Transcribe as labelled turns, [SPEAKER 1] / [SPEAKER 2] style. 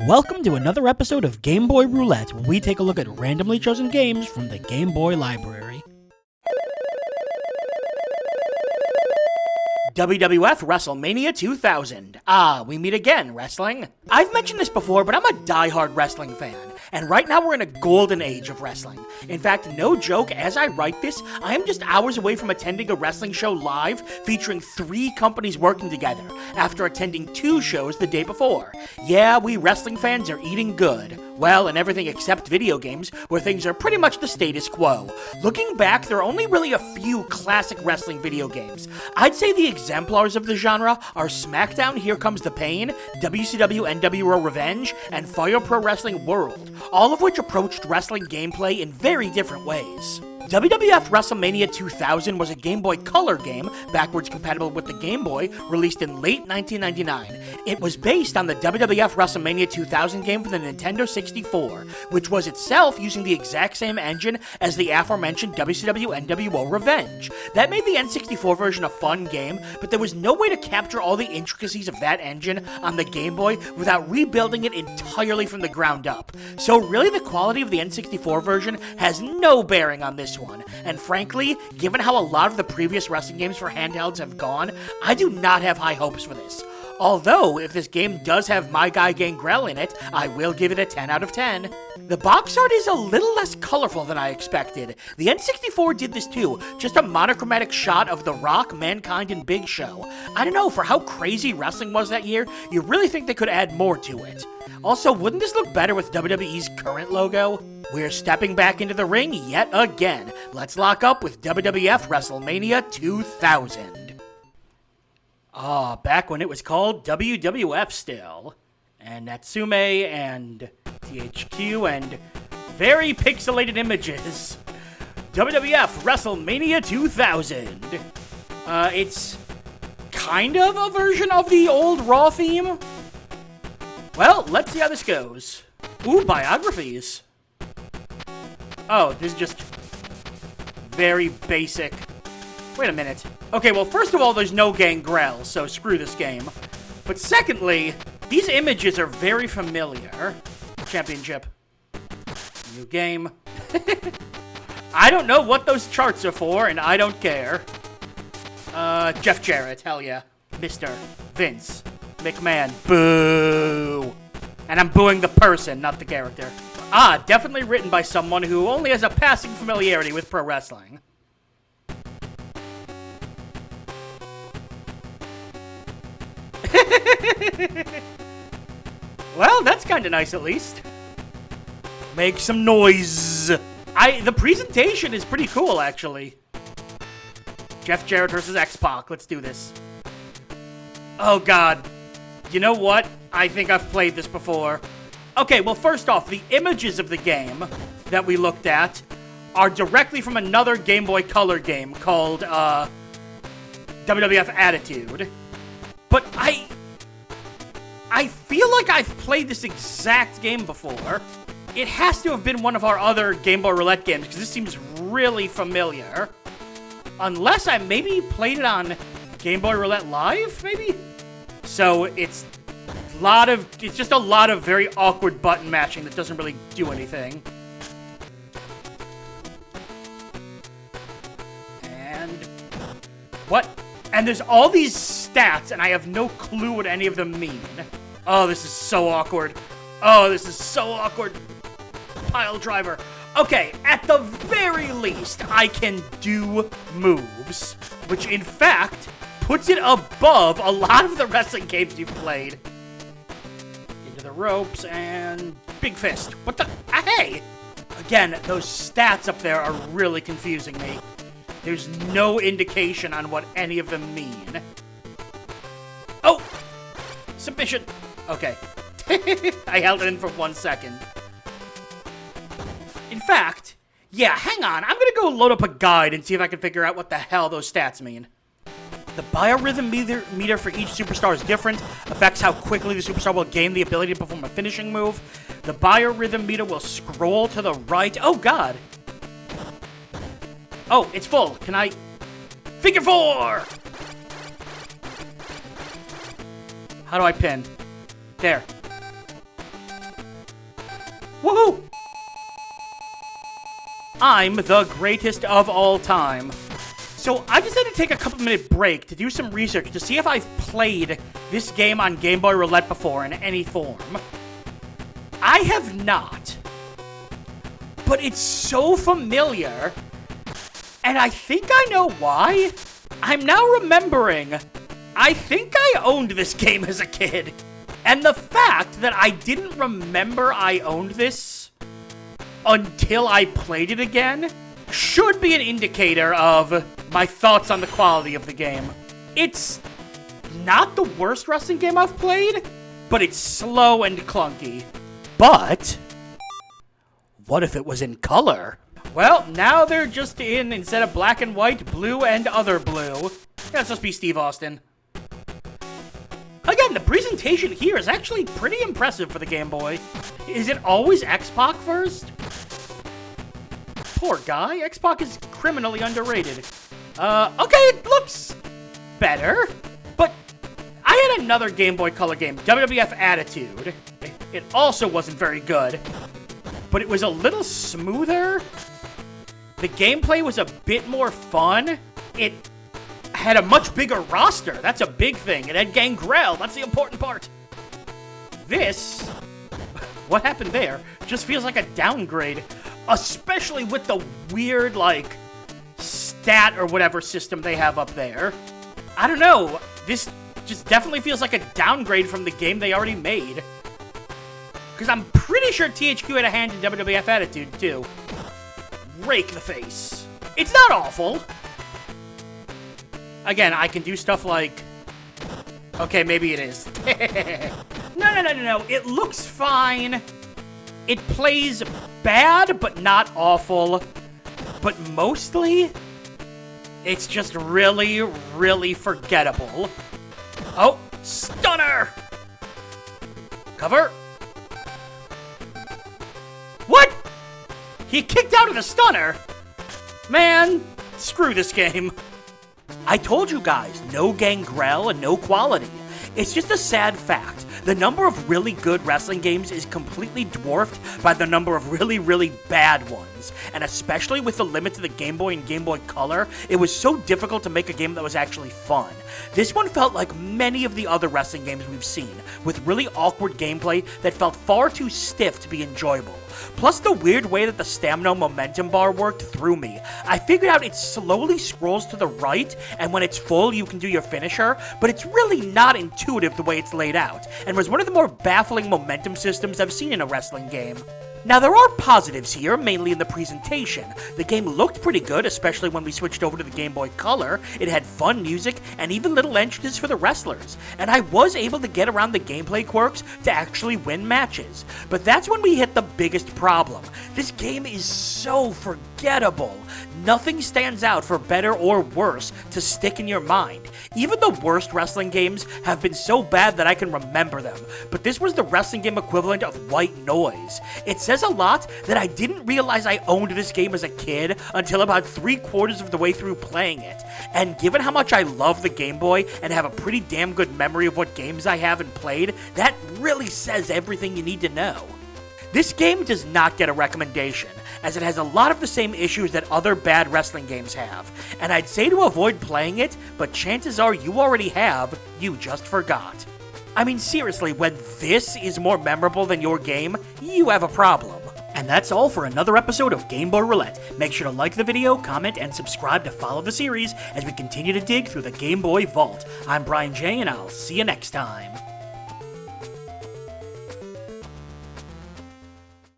[SPEAKER 1] Welcome to another episode of Game Boy Roulette, where we take a look at randomly chosen games from the Game Boy library. WWF Wrestlemania 2000. We meet again, wrestling. I've mentioned this before, but I'm a diehard wrestling fan, and right now we're in a golden age of wrestling. In fact, no joke, as I write this, I am just hours away from attending a wrestling show live featuring 3 companies working together, after attending 2 shows the day before. Yeah, we wrestling fans are eating good. Well, in everything except video games, where things are pretty much the status quo. Looking back, there are only really a few classic wrestling video games. I'd say the exemplars of the genre are SmackDown Here Comes the Pain, WCW NWO Revenge, and Fire Pro Wrestling World, all of which approached wrestling gameplay in very different ways. WWF Wrestlemania 2000 was a Game Boy Color game, backwards compatible with the Game Boy, released in late 1999. It was based on the WWF Wrestlemania 2000 game for the Nintendo 64, which was itself using the exact same engine as the aforementioned WCW NWO Revenge. That made the N64 version a fun game, but there was no way to capture all the intricacies of that engine on the Game Boy without rebuilding it entirely from the ground up. So really the quality of the N64 version has no bearing on this one, and frankly, given how a lot of the previous wrestling games for handhelds have gone, I do not have high hopes for this. Although, if this game does have my guy Gangrel in it, I will give it a 10 out of 10. The box art is a little less colorful than I expected. The N64 did this too, just a monochromatic shot of The Rock, Mankind, and Big Show. I don't know, for how crazy wrestling was that year, you really think they could add more to it. Also, wouldn't this look better with WWE's current logo? We're stepping back into the ring yet again. Let's lock up with WWF Wrestlemania 2000. Back when it was called WWF still. And Natsume and THQ and very pixelated images. WWF Wrestlemania 2000. It's kind of a version of the old Raw theme. Well, let's see how this goes. Ooh, biographies. Oh, this is just very basic. Wait a minute. Okay, well, first of all, there's no Gangrel, so screw this game. But secondly, these images are very familiar. Championship. New game. I don't know what those charts are for, and I don't care. Jeff Jarrett, hell yeah. Mr. Vince McMahon. Boo! And I'm booing the person, not the character. Definitely written by someone who only has a passing familiarity with pro wrestling. Well, that's kinda nice at least. Make some noise. The presentation is pretty cool, actually. Jeff Jarrett versus X-Pac. Let's do this. Oh, God. You know what? I think I've played this before. Okay, well, first off, the images of the game that we looked at are directly from another Game Boy Color game called, WWF Attitude. But I feel like I've played this exact game before. It has to have been one of our other Game Boy Roulette games, because this seems really familiar. Unless I maybe played it on Game Boy Roulette Live, maybe? So it's just a lot of very awkward button matching that doesn't really do anything. And what? And there's all these stats, and I have no clue what any of them mean. Oh, this is so awkward. Oh, this is so awkward. Pile driver. Okay, at the very least, I can do moves, which in fact puts it above a lot of the wrestling games you've played. Into the ropes and big fist. What the? Hey! Again, those stats up there are really confusing me. There's no indication on what any of them mean. Oh! Submission! Okay. I held it in for 1 second. In fact, yeah, hang on. I'm gonna go load up a guide and see if I can figure out what the hell those stats mean. The biorhythm meter for each superstar is different, affects how quickly the superstar will gain the ability to perform a finishing move. The biorhythm meter will scroll to the right. Oh, God. Oh, it's full. Can I... Figure 4! How do I pin? There. Woohoo! I'm the greatest of all time. So I decided to take a couple minute break to do some research to see if I've played this game on Game Boy Roulette before in any form. I have not. But it's so familiar, and I think I know why. I'm now remembering, I think I owned this game as a kid. And the fact that I didn't remember I owned this until I played it again should be an indicator of my thoughts on the quality of the game. It's not the worst wrestling game I've played, but it's slow and clunky. But what if it was in color? Well, now they're just in, instead of black and white, blue and other blue. That's supposed to be Steve Austin. Again, the presentation here is actually pretty impressive for the Game Boy. Is it always X-Pac first? Poor guy, X-Pac is criminally underrated. Okay, it looks better, but I had another Game Boy Color game, WWF Attitude. It also wasn't very good, but it was a little smoother. The gameplay was a bit more fun. It had a much bigger roster. That's a big thing. It had Gangrel. That's the important part. This, what happened there, just feels like a downgrade, especially with the weird, like, stat or whatever system they have up there. I don't know. This just definitely feels like a downgrade from the game they already made. Because I'm pretty sure THQ had a hand in WWF Attitude, too. Rake the face. It's not awful. Again, I can do stuff like... Okay, maybe it is. No. It looks fine. It plays bad, but not awful. But mostly, it's just really, really forgettable. Oh, stunner! Cover. What? He kicked out of the stunner? Man, screw this game. I told you guys, no Gangrel and no quality. It's just a sad fact. The number of really good wrestling games is completely dwarfed by the number of really, really bad ones. And especially with the limit to the Game Boy and Game Boy Color, it was so difficult to make a game that was actually fun. This one felt like many of the other wrestling games we've seen, with really awkward gameplay that felt far too stiff to be enjoyable. Plus the weird way that the stamina momentum bar worked threw me. I figured out it slowly scrolls to the right, and when it's full you can do your finisher, but it's really not intuitive the way it's laid out, and was one of the more baffling momentum systems I've seen in a wrestling game. Now, there are positives here, mainly in the presentation. The game looked pretty good, especially when we switched over to the Game Boy Color. It had fun music, and even little entrances for the wrestlers. And I was able to get around the gameplay quirks to actually win matches. But that's when we hit the biggest problem. This game is so forgettable. Nothing stands out for better or worse to stick in your mind. Even the worst wrestling games have been so bad that I can remember them, but this was the wrestling game equivalent of white noise. It says a lot that I didn't realize I owned this game as a kid until about 3/4 of the way through playing it, and given how much I love the Game Boy and have a pretty damn good memory of what games I haven't played, that really says everything you need to know. This game does not get a recommendation, as it has a lot of the same issues that other bad wrestling games have, and I'd say to avoid playing it, but chances are you already have, you just forgot. I mean, seriously, when this is more memorable than your game, you have a problem. And that's all for another episode of Game Boy Roulette. Make sure to like the video, comment, and subscribe to follow the series as we continue to dig through the Game Boy vault. I'm BrianJ, and I'll see you next time.